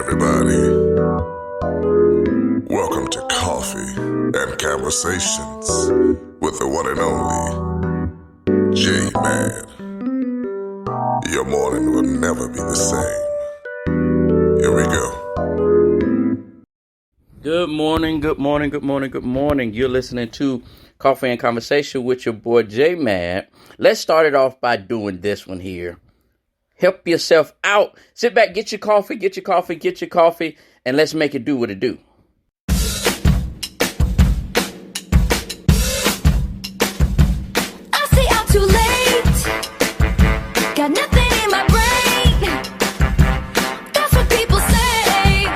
everybody. Welcome to Coffee and Conversations with the one and only J-Man. Your morning will never be the same. Here we go. Good morning, good morning, good morning, good morning. You're listening to Coffee and Conversation with your boy J-Man. Let's start it off by doing this one here. Help yourself out. Sit back, get your coffee, and let's make it do what it do. I stay out too late. Got nothing in my brain. That's what people say.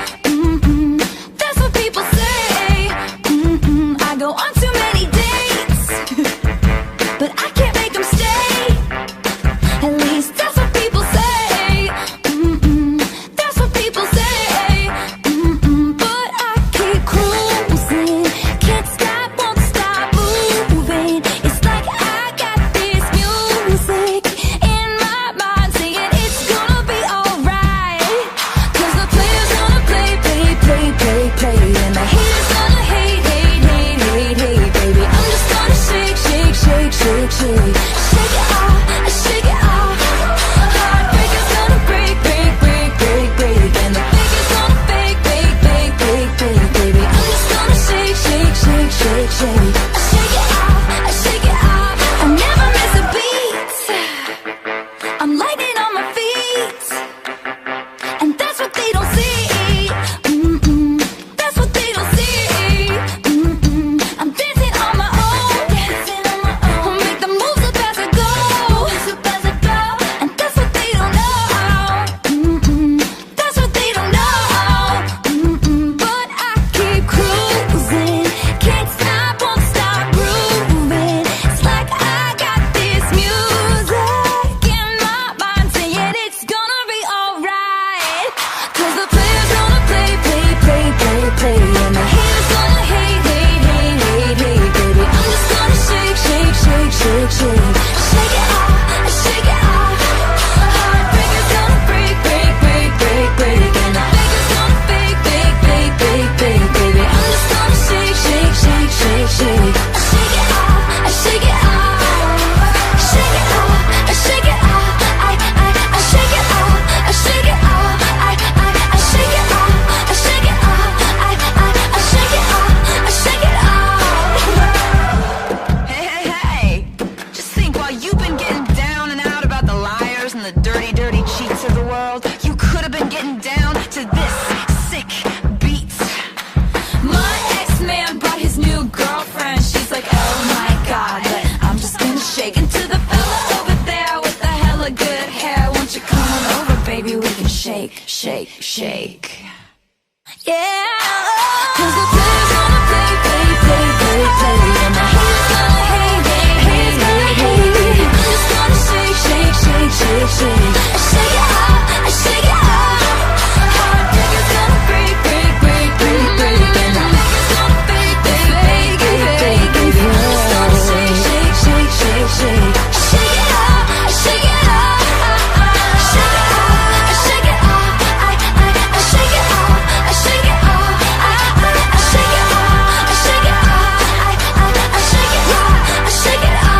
That's what people say. I go on too many dates, but I can't make them stay. At least that's what people say. That's what people say. But I keep cruising. Can't stop, won't stop moving. It's like I got this music in my mind saying it's gonna be alright. 'Cause the player's gonna play. And the haters gonna hate, baby. I'm just gonna shake. Shake it off. Heartbreaker's gonna break. And the faker's gonna fake, baby. I'm just gonna shake. I shake it off. I never miss a beat. I'm lightning on my feet. And that's what they don't see. That's what they don't see. I'm dancing on my own. I'll make the moves up as I go. And that's what they don't know. That's what they don't know. But I keep cruising. Can't stop, won't stop grooving. It's like I got this music in my mind saying it's gonna be alright. 'Cause the player's gonna play. And the haters gonna hate, baby. I'm just gonna shake. Shake it off. Heartbreaker's gonna break. And the faker's gonna fake, baby. I'm just gonna shake. I shake it off. I shake it off. I shake it off. I shake it off. I shake it off. I shake it off. I shake it off. I shake it off. I shake it off. Hey, just think while you've been getting down and out about the liars and the dirty cheats of the world, you could have been getting down to this sick beat. My ex-man brought his new girlfriend. She's like, oh my god, but I'm just gonna shake into the fella over there with the hella good hair. Won't you come on over, baby? We can shake. Yeah. 'Cause the player's gonna play. And the haters gonna hate, baby. I'm just gonna shake. I shake it off. Heartbreaker's gonna break. And the faker's gonna fake, baby. I'm just gonna shake. I shake it off. I shake it off. I shake it off. I shake it off. I shake it off. I shake it off. I shake it off. I shake it off. I shake it off.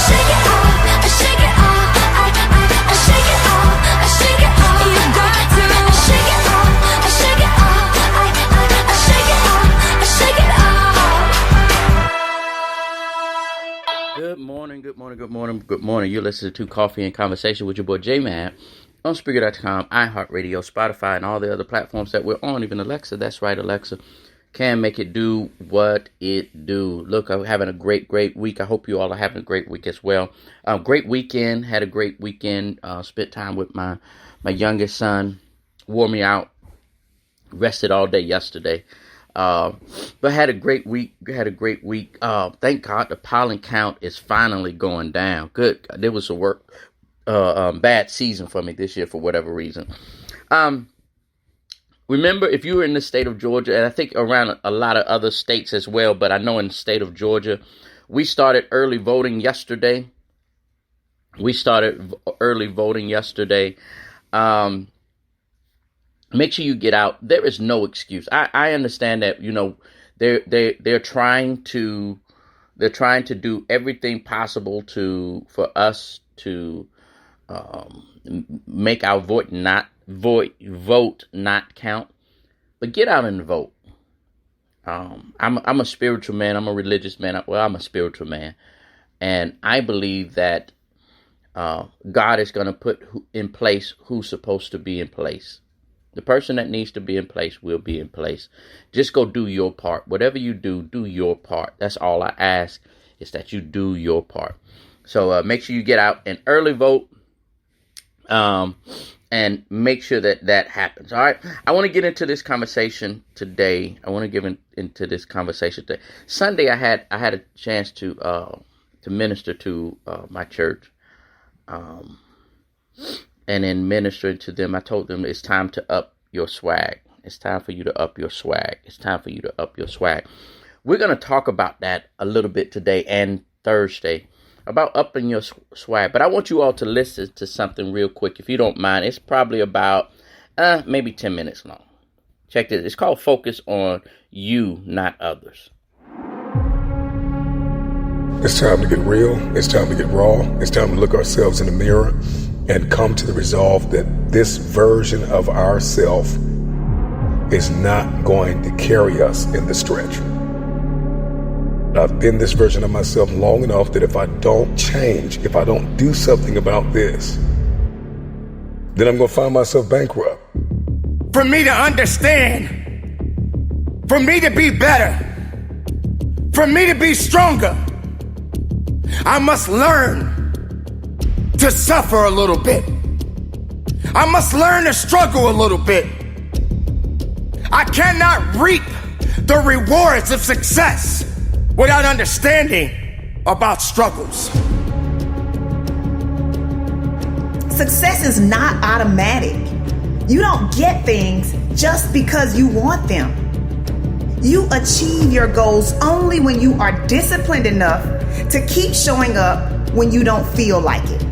Shake it off. I shake it off. I shake it off. I shake it off. You got to shake it off. I shake it off. I shake it off. I shake it off. Good morning. You're listening to Coffee and Conversation with your boy J-Man on Spreaker.com, iHeartRadio, Spotify, and all the other platforms that we're on. Even Alexa, that's right, Alexa, can make it do what it do. Look, I'm having a great week. I hope you all are having a great week as well. Great weekend. Had a great weekend. Spent time with my youngest son. Wore me out. Rested all day yesterday. But had a great week. Thank God the pollen count is finally going down. Good. There was a bad season for me this year for whatever reason. Remember, if you were in the state of Georgia, and I think around a lot of other states as well, but I know in the state of Georgia, we started early voting yesterday. make sure you get out. There is no excuse. I understand that, they're trying to do everything possible for us to make our vote not count. But get out and vote. I'm a spiritual man. I'm a religious man. I'm a spiritual man, and I believe that God is going to put in place who's supposed to be in place. The person that needs to be in place will be in place. Just go do your part. Whatever you do, do your part. That's all I ask, is that you do your part. So make sure you get out and early vote, and make sure that happens. All right. I want to get into this conversation today. Sunday, I had a chance to minister to my church. And in ministering to them, I told them it's time to up your swag. It's time for you to up your swag. It's time for you to up your swag. We're going to talk about that a little bit today and Thursday, about upping your swag. But I want you all to listen to something real quick, if you don't mind. It's probably about maybe 10 minutes long. Check this. It's called Focus on You, Not Others. It's time to get real. It's time to get raw. It's time to look ourselves in the mirror and come to the resolve that this version of ourself is not going to carry us in the stretch. I've been this version of myself long enough that if I don't change, if I don't do something about this, then I'm going to find myself bankrupt. For me to understand, for me to be better, for me to be stronger, I must learn to suffer a little bit. I must learn to struggle a little bit. I cannot reap the rewards of success without understanding about struggles. Success is not automatic. You don't get things just because you want them. You achieve your goals only when you are disciplined enough to keep showing up when you don't feel like it.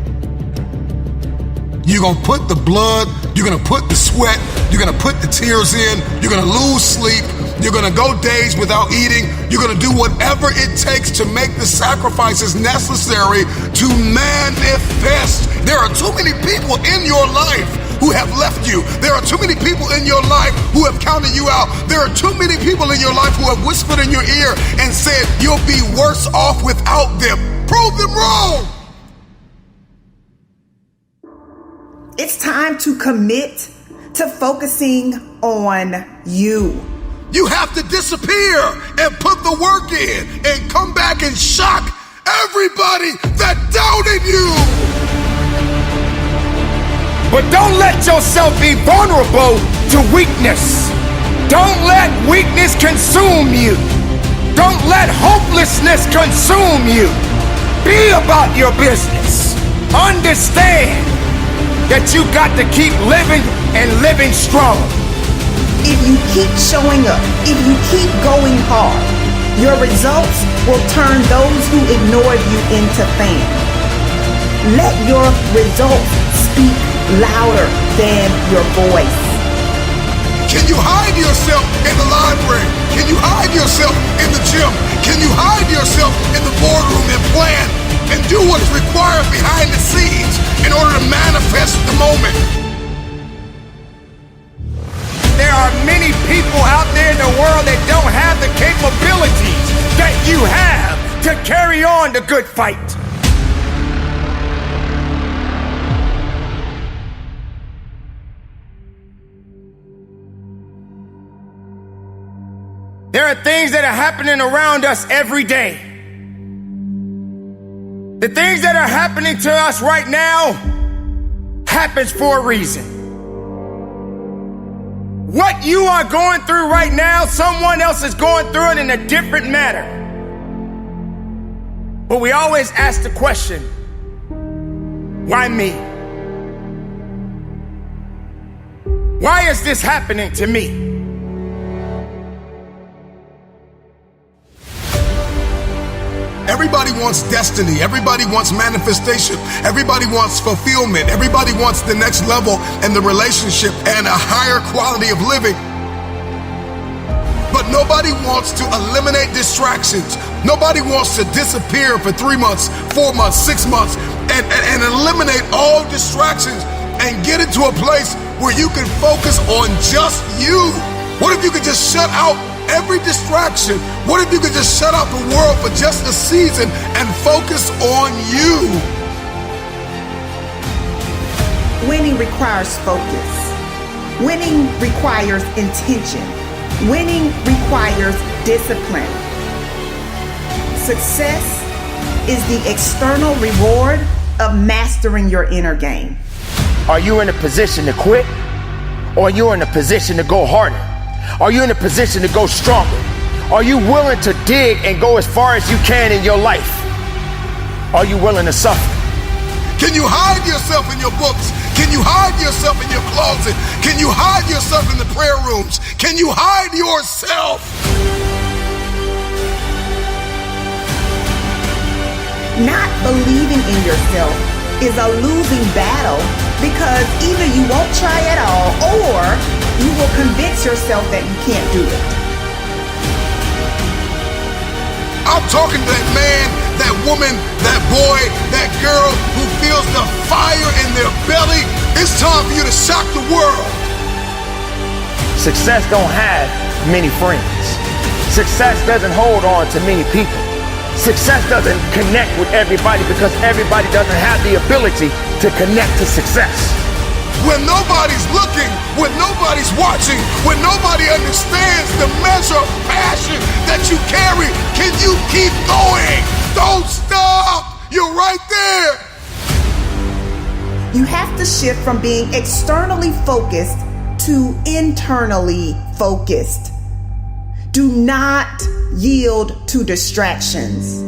You're going to put the blood, you're going to put the sweat, you're going to put the tears in, you're going to lose sleep, you're going to go days without eating, you're going to do whatever it takes to make the sacrifices necessary to manifest. There are too many people in your life who have left you. There are too many people in your life who have counted you out. There are too many people in your life who have whispered in your ear and said you'll be worse off without them. Prove them wrong. It's time to commit to focusing on you. You have to disappear and put the work in and come back and shock everybody that doubted you. But don't let yourself be vulnerable to weakness. Don't let weakness consume you. Don't let hopelessness consume you. Be about your business. Understand that you got to keep living and living strong. If you keep showing up, if you keep going hard, your results will turn those who ignored you into fans. Let your results speak louder than your voice. Can you hide yourself in the library? Can you hide yourself in the gym? Can you hide yourself in the boardroom and plan and do what's required behind the scenes in order to manifest the moment? There are many people out there in the world that don't have the capabilities that you have to carry on the good fight. There are things that are happening around us every day. The things that are happening to us right now happens for a reason. What you are going through right now, someone else is going through it in a different manner. But we always ask the question, why me? Why is this happening to me? Everybody wants destiny. Everybody wants manifestation. Everybody wants fulfillment. Everybody wants the next level in the relationship and a higher quality of living. But nobody wants to eliminate distractions. Nobody wants to disappear for 3 months, 4 months, 6 months, and eliminate all distractions and get into a place where you can focus on just you. What if you could just shut out every distraction? What if you could just shut out the world for just a season and focus on you? Winning requires focus. Winning requires intention. Winning requires discipline. Success is the external reward of mastering your inner game. Are you in a position to quit? Or are you in a position to go harder? Are you in a position to go stronger? Are you willing to dig and go as far as you can in your life? Are you willing to suffer? Can you hide yourself in your books? Can you hide yourself in your closet? Can you hide yourself in the prayer rooms? Can you hide yourself? Not believing in yourself is a losing battle because either you won't try at all or you will convince yourself that you can't do it. I'm talking to that man, that woman, that boy, that girl who feels the fire in their belly. It's time for you to shock the world. Success don't have many friends. Success doesn't hold on to many people. Success doesn't connect with everybody because everybody doesn't have the ability to connect to success. When nobody's looking, when nobody's watching, when nobody understands the measure of passion that you carry, can you keep going? Don't stop! You're right there! You have to shift from being externally focused to internally focused. Do not yield to distractions.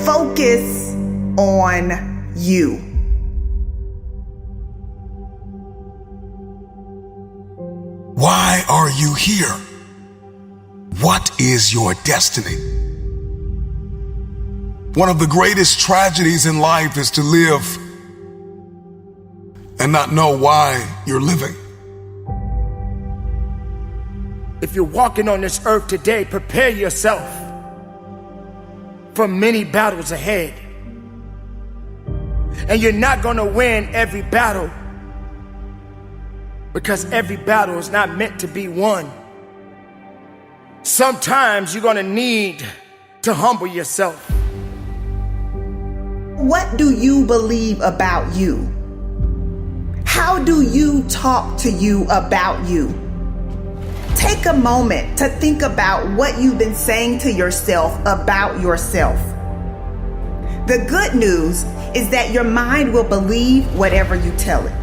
Focus on you. Why are you here? What is your destiny? One of the greatest tragedies in life is to live and not know why you're living. If you're walking on this earth today, prepare yourself for many battles ahead. And you're not gonna win every battle because every battle is not meant to be won. Sometimes you're gonna need to humble yourself. What do you believe about you? How do you talk to you about you? Take a moment to think about what you've been saying to yourself about yourself. The good news is that your mind will believe whatever you tell it.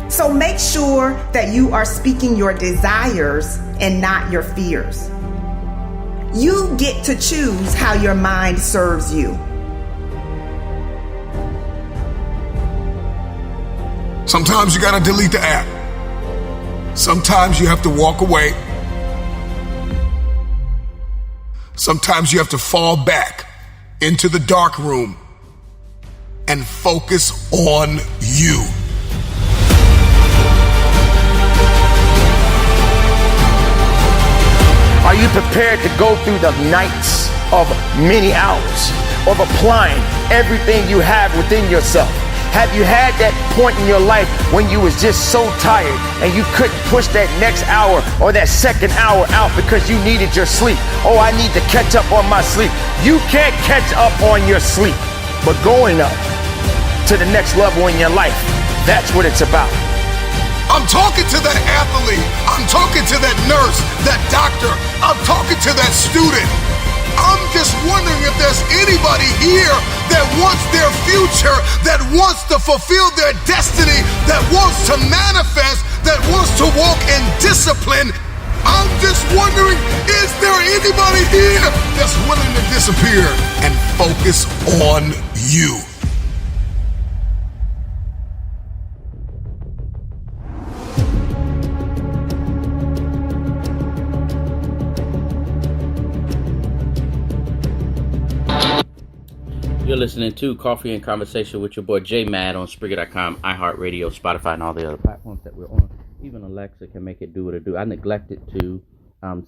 So make sure that you are speaking your desires and not your fears. You get to choose how your mind serves you. Sometimes you gotta delete the app. Sometimes you have to walk away. Sometimes you have to fall back into the dark room and focus on you. Are you prepared to go through the nights of many hours of applying everything you have within yourself? Have you had that point in your life when you was just so tired and you couldn't push that next hour or that second hour out because you needed your sleep? Oh, I need to catch up on my sleep. You can't catch up on your sleep, but going up to the next level in your life, that's what it's about. I'm talking to that athlete. I'm talking to that nurse, that doctor. I'm talking to that student. I'm just wondering if there's anybody here that wants their future, that wants to fulfill their destiny, that wants to manifest, that wants to walk in discipline. I'm just wondering, is there anybody here that's willing to disappear and focus on you? listening to Coffee and Conversation with your boy J Mad on Spreaker.com, iHeartRadio, Spotify, and all the other platforms that we're on. Even Alexa can make it do what it do. I neglected to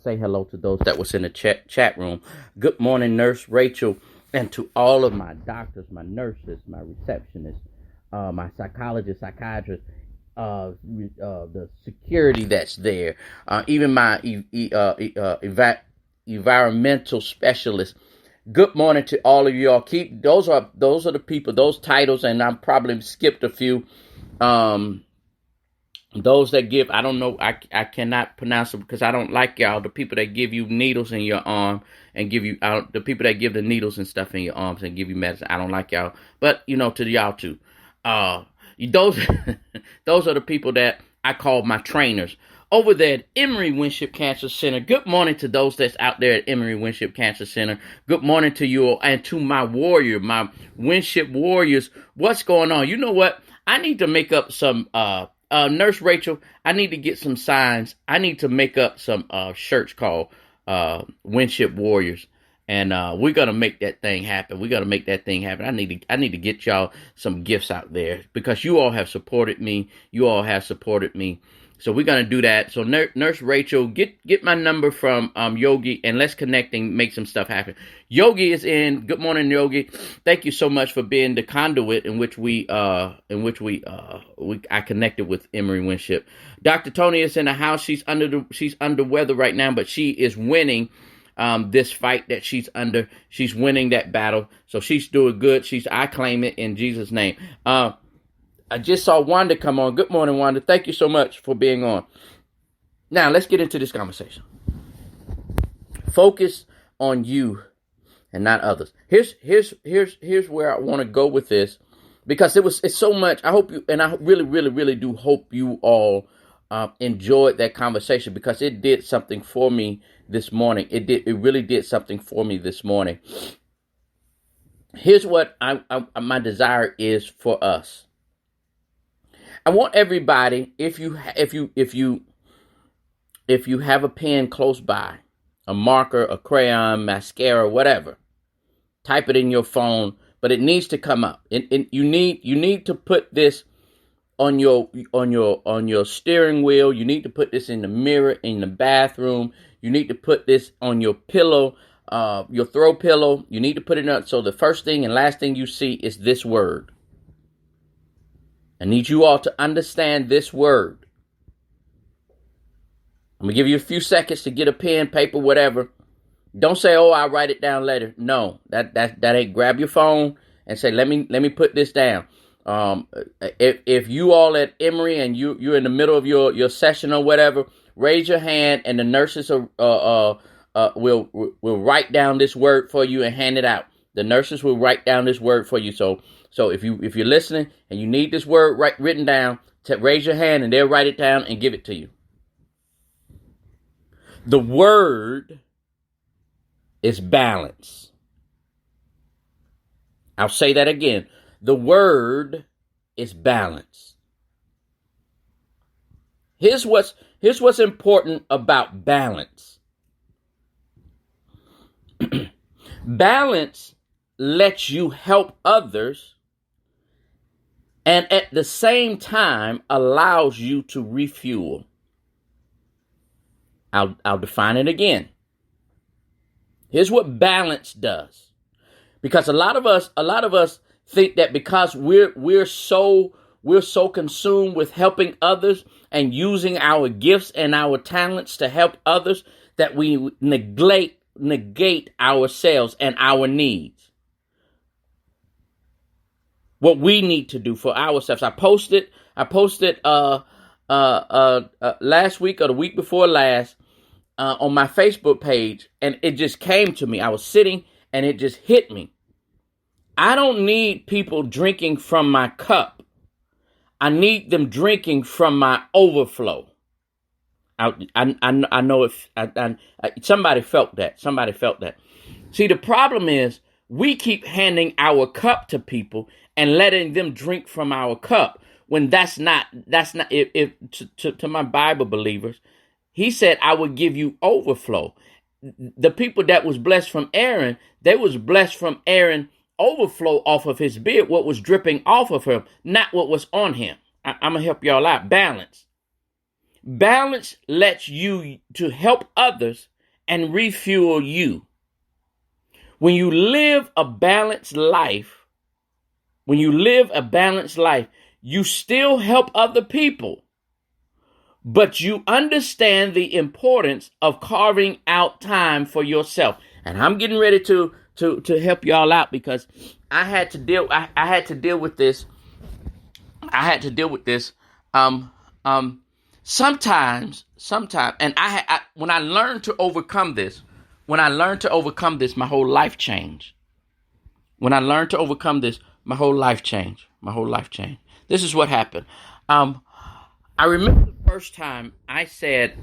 say hello to those that was in the chat room. Good morning, Nurse Rachel, and to all of my doctors, my nurses, my receptionists, my psychologists, psychiatrists, the security that's there, even my environmental specialists. Good morning to all of y'all. Keep those are the people, those titles, and I probably skipped a few. Those that give, I don't know, I cannot pronounce it because I don't like y'all. The people that give you needles in your arm and give you the people that give the needles and stuff in your arms and give you medicine. I don't like y'all, but to y'all too. Those are the people that I call my trainers. Over there at Emory Winship Cancer Center. Good morning to those that's out there at Emory Winship Cancer Center. Good morning to you all, and to my Winship warriors. What's going on? You know what? I need to make up some, Nurse Rachel, I need to get some signs. I need to make up some shirts called Winship Warriors. And we're gonna make that thing happen. I need to get y'all some gifts out there because you all have supported me. So we're going to do that. So Nurse Rachel, get my number from Yogi, and let's connect and make some stuff happen. Yogi is in. Good morning, Yogi. Thank you so much for being the conduit in which I connected with Emory Winship. Dr. Tony is in the house. She's under weather right now, but she is winning this fight that she's under. She's winning that battle. So she's doing good. I claim it in Jesus' name. I just saw Wanda come on. Good morning, Wanda. Thank you so much for being on. Now, let's get into this conversation. Focus on you and not others. Here's where I want to go with this, because it's so much. I hope you, and I really, really, really do hope you all enjoyed that conversation, because it did something for me this morning. It really did something for me this morning. Here's what my desire is for us. I want everybody, if you have a pen close by, a marker, a crayon, mascara, whatever, type it in your phone, but it needs to come up. You need to put this on your steering wheel. You need to put this in the mirror in the bathroom. You need to put this on your pillow, your throw pillow. You need to put it up so the first thing and last thing you see is this word. I need you all to understand this word. I'm going to give you a few seconds to get a pen, paper, whatever. Don't say, "Oh, I'll write it down later." No, that ain't. Grab your phone and say, let me put this down. If you all at Emory and you're in the middle of your session or whatever, raise your hand and the nurses will write down this word for you and hand it out. The nurses will write down this word for you. So if you're listening and you need this word written down, raise your hand and they'll write it down and give it to you. The word is balance. I'll say that again. The word is balance. Here's what's important about balance. Balance lets you help others, and at the same time allows you to refuel. I'll define it again. Here's what balance does. Because a lot of us think that because we're so consumed with helping others and using our gifts and our talents to help others that we negate ourselves and our needs. What we need to do for ourselves. I posted last week or the week before last on my Facebook page, and it just came to me. I was sitting and it just hit me. I don't need people drinking from my cup. I need them drinking from my overflow. I know if somebody felt that. Somebody felt that. See, the problem is we keep handing our cup to people and letting them drink from our cup when that's not to my Bible believers. He said, "I will give you overflow." The people that was blessed from Aaron, they was blessed from Aaron overflow off of his beard, what was dripping off of him, not what was on him. I'm going to help y'all out. Balance. Balance lets you to help others and refuel you. When you live a balanced life, you still help other people, but you understand the importance of carving out time for yourself. And I'm getting ready to help y'all out because I had to deal with this. Sometimes, and when I learned to overcome this, my whole life changed. This is what happened. I remember the first time I said,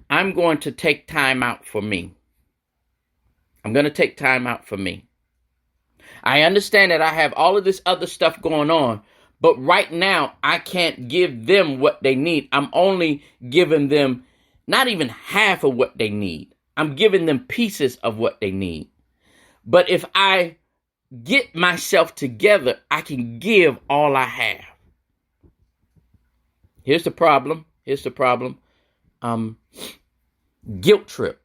I'm going to take time out for me. I understand that I have all of this other stuff going on, but right now I can't give them what they need. I'm only giving them not even half of what they need. I'm giving them pieces of what they need. But if I get myself together, I can give all I have. Here's the problem. Guilt trip.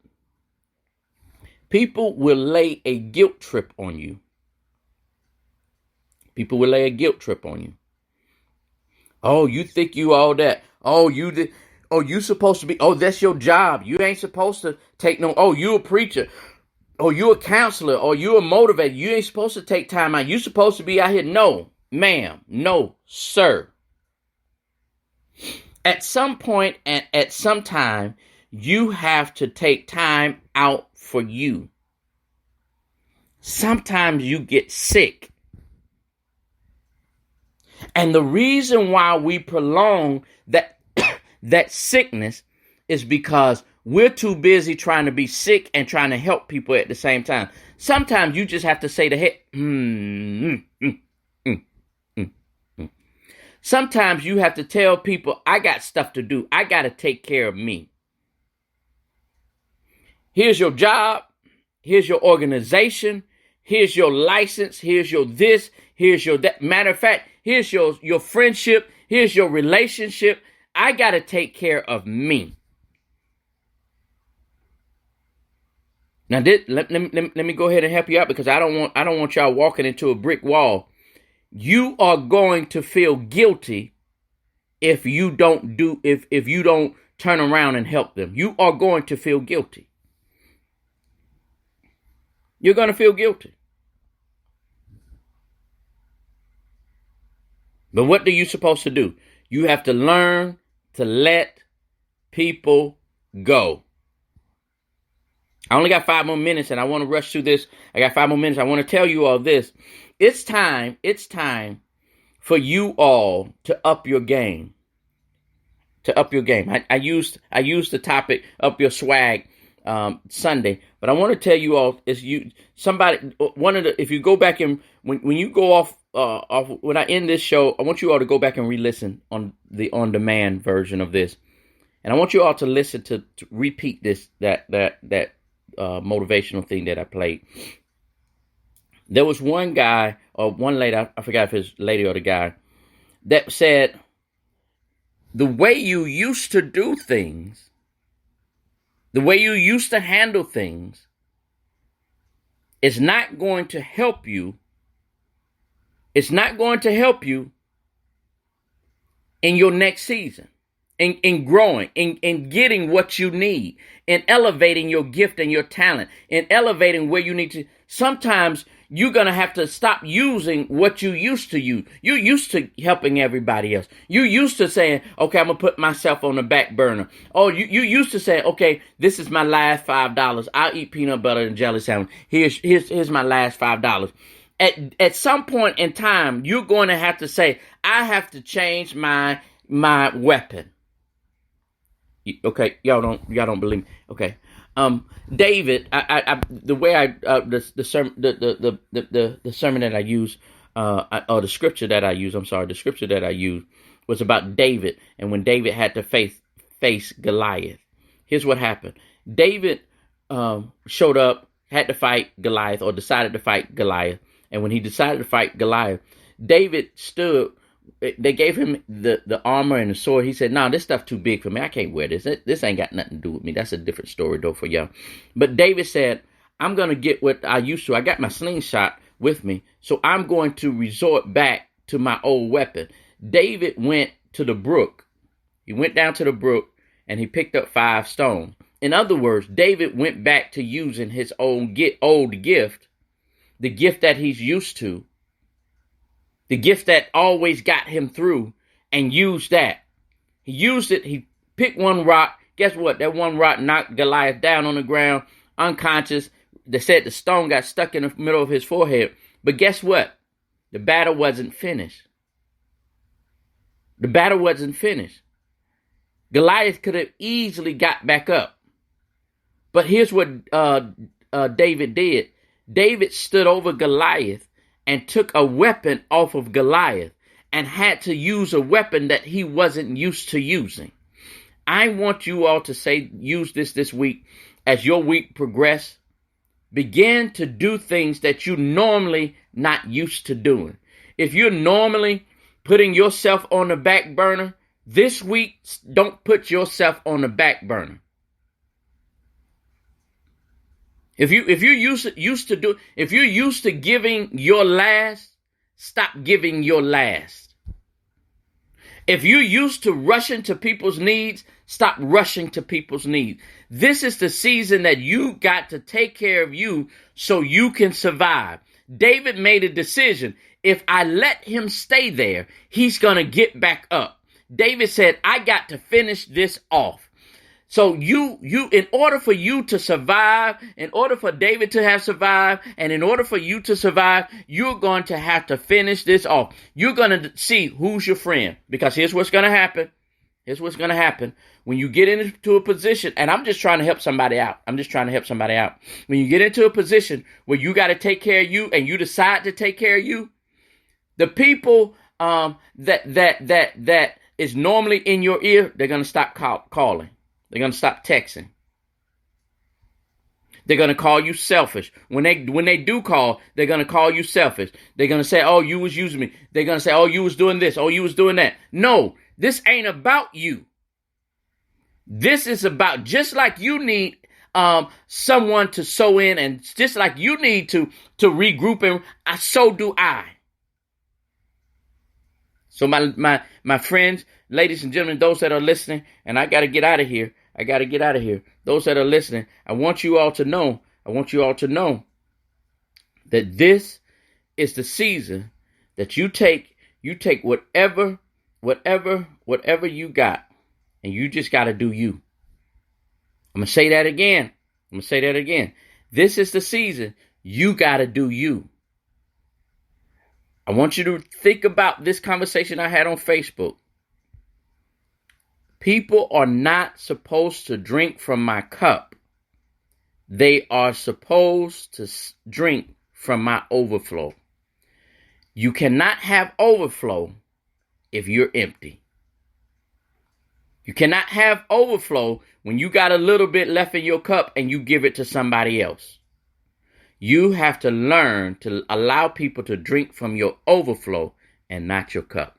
People will lay a guilt trip on you. Oh, you think you all that. Oh, you supposed to be. Oh, that's your job. You ain't supposed to take no. Oh, you a preacher. Oh, you a counselor. Or you a motivator. You ain't supposed to take time out. You supposed to be out here. No, ma'am. No, sir. At some point and at some time, you have to take time out for you. Sometimes you get sick. And the reason why we prolong that sickness is because we're too busy trying to be sick and trying to help people at the same time. Sometimes you just have to say the head. Sometimes you have to tell people, I got stuff to do. I got to take care of me. Here's your job. Here's your organization. Here's your license. Here's your this. Here's your that. Matter of fact, here's your friendship. Here's your relationship. I got to take care of me. Now, let me go ahead and help you out because I don't want y'all walking into a brick wall. You are going to feel guilty if you don't turn around and help them. You are going to feel guilty. You're going to feel guilty. But what are you supposed to do? You have to learn to let people go. I only got 5 more minutes and I want to rush through this. I got 5 more minutes. I want to tell you all this. It's time for you all to up your game. I used the topic up your swag Sunday, but I want to tell you all if you go back and when you go off when I end this show, I want you all to go back and re-listen on the on-demand version of this, and I want you all to listen to repeat that motivational thing that I played. There was one guy or one lady, I forgot if it's lady or the guy, that said, the way you used to do things, the way you used to handle things is not going to help you. It's not going to help you in your next season, in growing, in getting what you need, in elevating your gift and your talent, in elevating where you need to. Sometimes you're going to have to stop using what you used to use. You used to helping everybody else. You used to saying, okay, I'm going to put myself on the back burner. Oh, you used to say, okay, this is my last $5. I'll eat peanut butter and jelly sandwich. Here's my last $5. At some point in time, you're going to have to say, I have to change my weapon. Okay, y'all don't believe me. Okay. David, the sermon that I use, or the scripture that I use, the scripture that I used was about David, and when David had to face Goliath. Here's what happened. David showed up, had to fight Goliath, or decided to fight Goliath, And when he decided to fight Goliath, David stood. They gave him the armor and the sword. He said, "No, this stuff too big for me. I can't wear this. This ain't got nothing to do with me." That's a different story, though, for y'all. But David said, "I'm going to get what I used to. I got my slingshot with me, so I'm going to resort back to my old weapon." David went to the brook. He went down to the brook, and he picked up 5 stones. In other words, David went back to using his old gift, the gift that he's used to, the gift that always got him through, and used that. He used it. He picked one rock. Guess what? That one rock knocked Goliath down on the ground, unconscious. They said the stone got stuck in the middle of his forehead. But guess what? The battle wasn't finished. The battle wasn't finished. Goliath could have easily got back up. But here's what David did. David stood over Goliath and took a weapon off of Goliath and had to use a weapon that he wasn't used to using. I want you all to use this week as your week progresses. Begin to do things that you normally not used to doing. If you're normally putting yourself on the back burner, this week, don't put yourself on the back burner. If you're used to giving your last, stop giving your last. If you're used to rushing to people's needs, stop rushing to people's needs. This is the season that you got to take care of you so you can survive. David made a decision. If I let him stay there, he's going to get back up. David said, I got to finish this off. So you, in order for you to survive, in order for David to have survived, and in order for you to survive, you're going to have to finish this off. You're going to see who's your friend, because here's what's going to happen. Here's what's going to happen when you get into a position, and I'm just trying to help somebody out. When you get into a position where you got to take care of you, and you decide to take care of you, the people that is normally in your ear, they're going to stop calling. They're going to stop texting. They're going to call you selfish. When they do call, they're going to call you selfish. They're going to say, oh, you was using me. They're going to say, oh, you was doing this. Oh, you was doing that. No, this ain't about you. This is about, just like you need someone to sow in, and just like you need to regroup, and so do I. So my friends, ladies and gentlemen, those that are listening, and I got to get out of here. Those that are listening, I want you all to know that this is the season that you take whatever you got, and you just got to do you. I'm going to say that again. This is the season you got to do you. I want you to think about this conversation I had on Facebook. People are not supposed to drink from my cup. They are supposed to drink from my overflow. You cannot have overflow if you're empty. You cannot have overflow when you got a little bit left in your cup and you give it to somebody else. You have to learn to allow people to drink from your overflow and not your cup.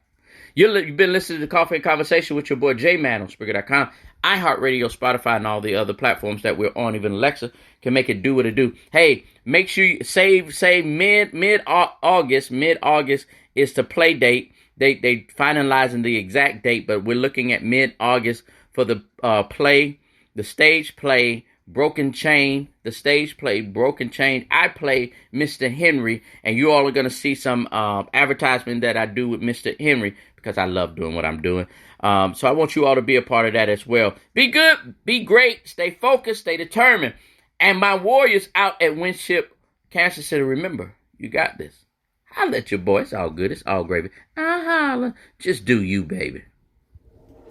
You've been listening to Coffee and Conversation with your boy J-Man on Spreaker.com, iHeartRadio, Spotify, and all the other platforms that we're on. Even Alexa can make it do what it do. Hey, make sure you save mid-August. Mid-August is the play date. They finalizing the exact date, but we're looking at mid-August for the play, the stage play, Broken Chain, the stage play, Broken Chain. I play Mr. Henry, and you all are going to see some advertisement that I do with Mr. Henry, because I love doing what I'm doing. So I want you all to be a part of that as well. Be good, be great, stay focused, stay determined. And my warriors out at Winship, Kansas City, remember, you got this. Holla at your boy. It's all good. It's all gravy. Holla. Just do you, baby.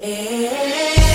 Hey.